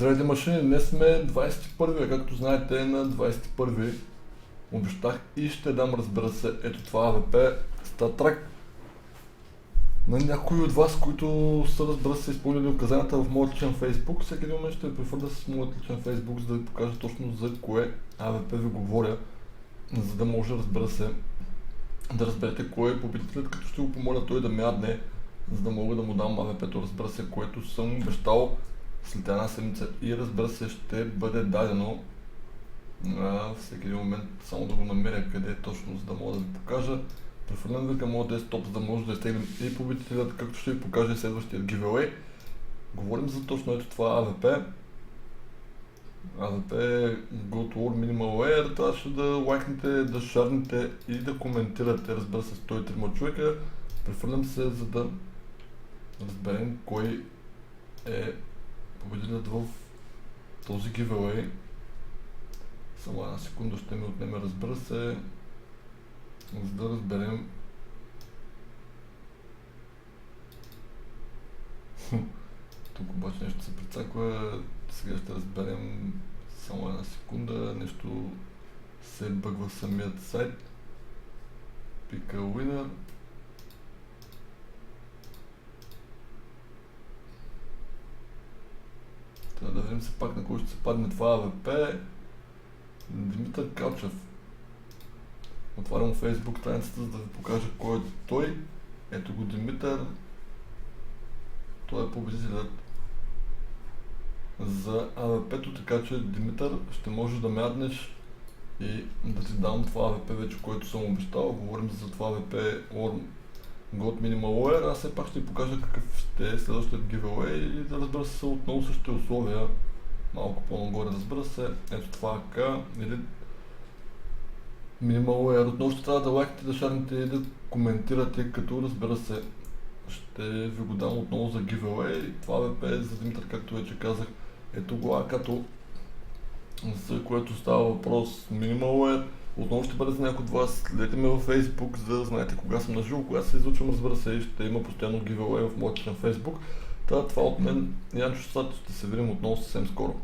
Здравейте машини, днес сме 21-ви, както знаете на 21-ви обещах и ще дам, разбира се, ето това АВП Star Trek на някои от вас, които са, разбира се, изпълнили указанията в моят личен Facebook. Всеки един момент ще ви префърда с моят личен Facebook, за да ви покажа точно за кое АВП ви говоря, за да може, разбира се, да разберете кой е победителят, като ще го помоля той да ме адне, за да мога да му дам АВП-то, разбира се, което съм обещал след една седмица и, разбира се, ще бъде дадено всеки един момент, само да го намеря къде е точно, за да мога да ви покажа. Префърлям ви към моят десктоп, за да може да изтеглим и победителят, както ще ви покажа и следващия giveaway. Говорим за точно ето това АВП. АВП Go to War Minimal Wear. Трябваше да лайкнете, да шарнете и да коментирате, разбира се, 103 човека. Префърлям се, за да разберем кой е победителят в този giveaway. Само една секунда ще ми отнеме, разбира се, за да разберем. Тук обаче нещо се прецаква. Сега ще разберем. Само една секунда. Нещо се бъгва в самият сайт. Pick a winner. Трябва да видим се пак на кой ще се падне това АВП. Димитър Калчев. Отварям Facebook страницата, за да ви покажа кой е той. Ето го Димитър. Той е победителят за АВП-то, така че Димитър ще можеш да ме аднеш и да ти дам това АВП вече, което съм обещал. Говорим за това АВП Worm God Minimal Wear. Аз все пак ще ви покажа какъв ще е следващият giveaway и да, разбира се, отново същите условия. Малко по-нагоре, разбира се. Ето това АК или Minimal Wear. Отново ще трябва да лайкате, да шарните и да коментирате, като, разбира се, ще ви го дам отново за giveaway. Това АВП е за Димитър, както вече казах. Ето го АК-то, за което става въпрос Minimal Wear. Отново ще бъде за някой от вас. Следете ме във Facebook, за да знаете кога съм на живо, кога се излучвам, разбира се, и ще има постоянно giveaway в моят личен Facebook. Това от мен, Янчо Сат, ще се видим отново съвсем скоро.